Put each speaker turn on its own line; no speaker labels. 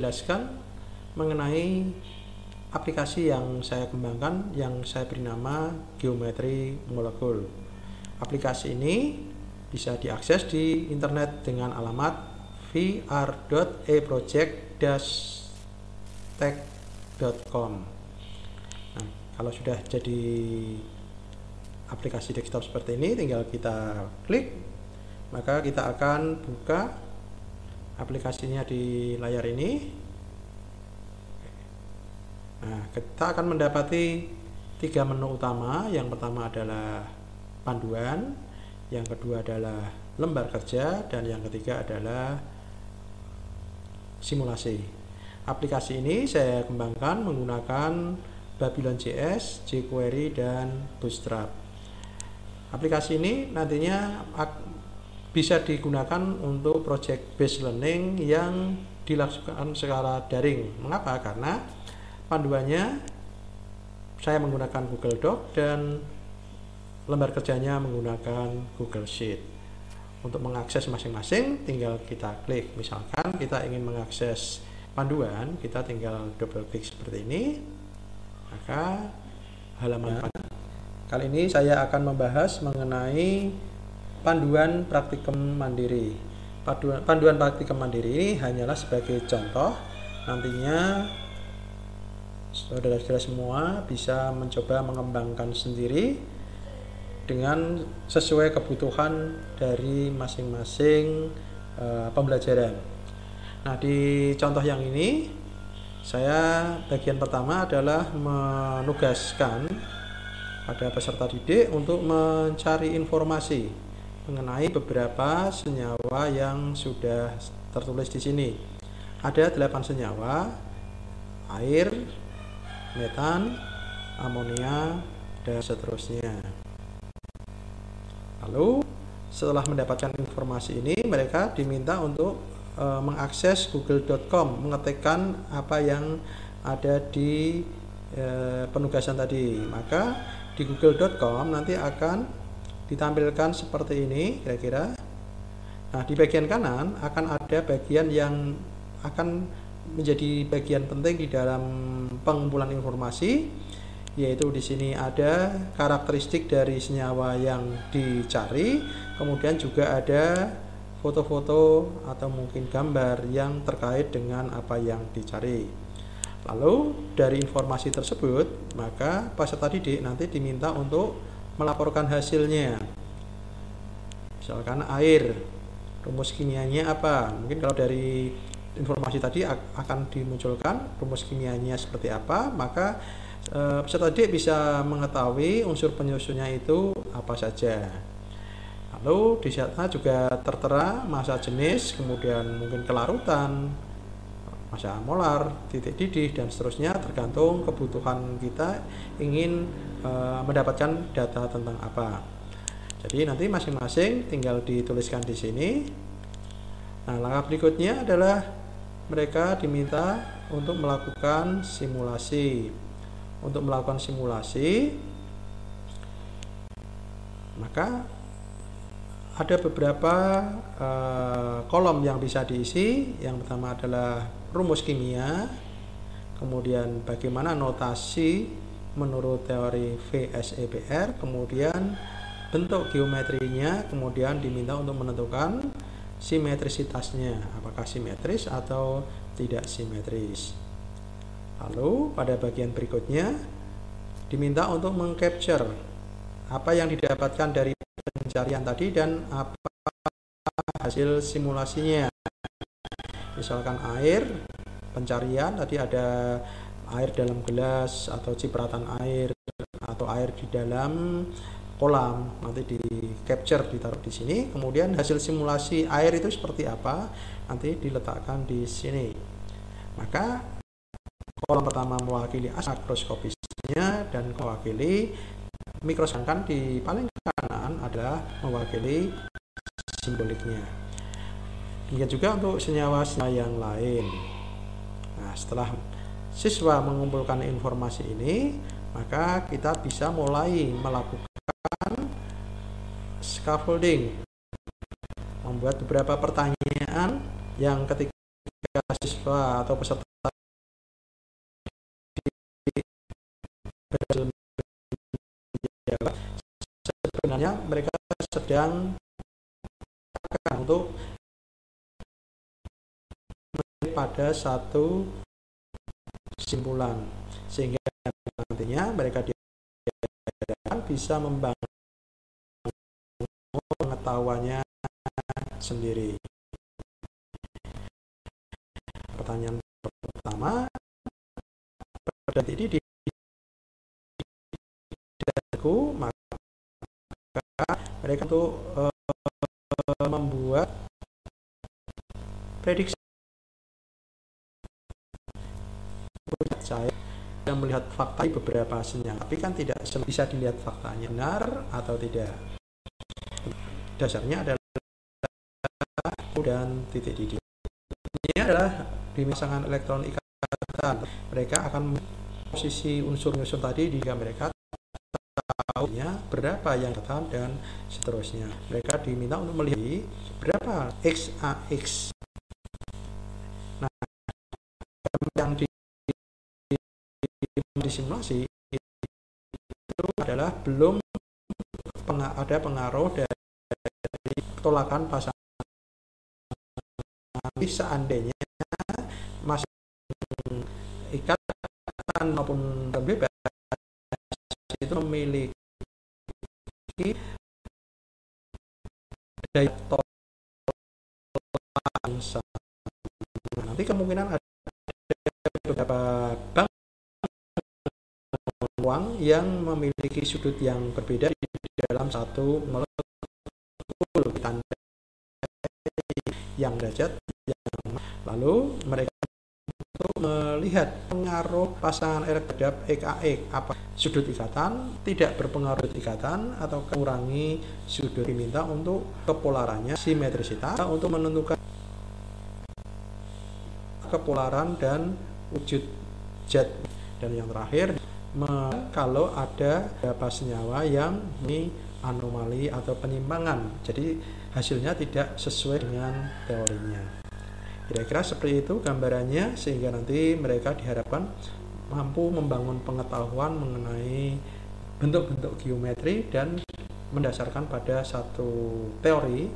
menjelaskan mengenai aplikasi yang saya kembangkan yang saya beri nama Geometri Molekul. Aplikasi ini bisa diakses di internet dengan alamat vr.eproject-tech.com. Nah, kalau sudah jadi aplikasi desktop seperti ini, tinggal kita klik, maka kita akan buka aplikasinya di layar ini. Nah, kita akan mendapati 3 menu utama. Yang pertama adalah panduan, yang kedua adalah lembar kerja, dan yang ketiga adalah simulasi. Aplikasi ini saya kembangkan menggunakan Babylon.js, jQuery, dan Bootstrap. Aplikasi ini nantinya bisa digunakan untuk project based learning yang dilakukan secara daring. Mengapa? Karena panduannya saya menggunakan Google Doc dan lembar kerjanya menggunakan Google Sheet. Untuk mengakses masing-masing tinggal kita klik. Misalkan kita ingin mengakses panduan, kita tinggal double klik seperti ini, maka halaman kali ini saya akan membahas mengenai panduan praktikum mandiri. Panduan praktikum mandiri ini hanyalah sebagai contoh. Nantinya saudara-saudara semua bisa mencoba mengembangkan sendiri dengan sesuai kebutuhan dari masing-masing pembelajaran. Nah, di contoh yang ini saya bagian pertama adalah menugaskan pada peserta didik untuk mencari informasi mengenai beberapa senyawa yang sudah tertulis di sini. Ada 8 senyawa: air, metan, amonia, dan seterusnya. Lalu setelah mendapatkan informasi ini, mereka diminta untuk mengakses google.com, mengetikkan apa yang ada di penugasan tadi. Maka di google.com nanti akan ditampilkan seperti ini kira-kira. Nah, di bagian kanan akan ada bagian yang akan menjadi bagian penting di dalam pengumpulan informasi, yaitu di sini ada karakteristik dari senyawa yang dicari, kemudian juga ada foto-foto atau mungkin gambar yang terkait dengan apa yang dicari. Lalu dari informasi tersebut, maka peserta didik nanti diminta untuk melaporkan hasilnya. Misalkan air, rumus kimianya apa? Mungkin kalau dari informasi tadi akan dimunculkan rumus kimianya seperti apa, maka peserta didik bisa mengetahui unsur penyusunnya itu apa saja. Lalu di sana juga tertera massa jenis, kemudian mungkin kelarutan, massa molar, titik didih, dan seterusnya, tergantung kebutuhan kita ingin mendapatkan data tentang apa. Jadi nanti masing-masing tinggal dituliskan di sini. Nah, langkah berikutnya adalah mereka diminta untuk melakukan simulasi. Untuk melakukan simulasi, maka ada beberapa kolom yang bisa diisi. Yang pertama adalah rumus kimia, kemudian bagaimana notasi menurut teori VSEPR, kemudian bentuk geometrinya, kemudian diminta untuk menentukan simetrisitasnya, apakah simetris atau tidak simetris. Lalu pada bagian berikutnya diminta untuk mengcapture apa yang didapatkan dari pencarian tadi dan apa hasil simulasinya. Misalkan air, pencarian tadi ada air dalam gelas atau cipratan air atau air di dalam kolam, nanti di capture, ditaruh di sini. Kemudian hasil simulasi air itu seperti apa, nanti diletakkan di sini. Maka kolom pertama mewakili makroskopisnya dan mewakili mikroskopnya. Di paling kanan adalah mewakili simboliknya. Demikian juga untuk senyawa-senyawa yang lain. Nah, setelah siswa mengumpulkan informasi ini, maka kita bisa mulai melakukan scaffolding, membuat beberapa pertanyaan yang ketika siswa atau peserta sebenarnya mereka sedang untuk pada satu kesimpulan, sehingga nantinya mereka bisa membangun pengetahuannya sendiri. Pertanyaan pertama, berarti ini di daku, maka mereka untuk membuat prediksi. Saya melihat fakta di beberapa hasilnya, tapi kan tidak bisa dilihat faktanya benar atau tidak. Dasarnya adalah dan titik didih. Ini adalah di pasangan elektron ikatan. Mereka akan posisi unsur-unsur tadi jika mereka tahunya berapa yang ikatan dan seterusnya. Mereka diminta untuk melihat berapa XAX. Nah, yang disimulasi itu adalah belum ada pengaruh dari tolakan pasangan. Seandainya masih ikatan maupun bebas itu memiliki daya tolak sama, nanti kemungkinan ada beberapa bank uang yang memiliki sudut yang berbeda di dalam satu molekul tanda yang derajat yang lalu mereka untuk melihat pengaruh pasangan elektron terhadap EKE, apa sudut ikatan tidak berpengaruh ikatan atau kurangi sudut. Diminta untuk kepolarannya, simetrisitas untuk menentukan kepolaran dan wujud zat. Dan yang terakhir, kalau ada beberapa senyawa yang ini anomali atau penyimpangan, jadi hasilnya tidak sesuai dengan teorinya. Kira-kira seperti itu gambarannya, sehingga nanti mereka diharapkan mampu membangun pengetahuan mengenai bentuk-bentuk geometri dan mendasarkan pada satu teori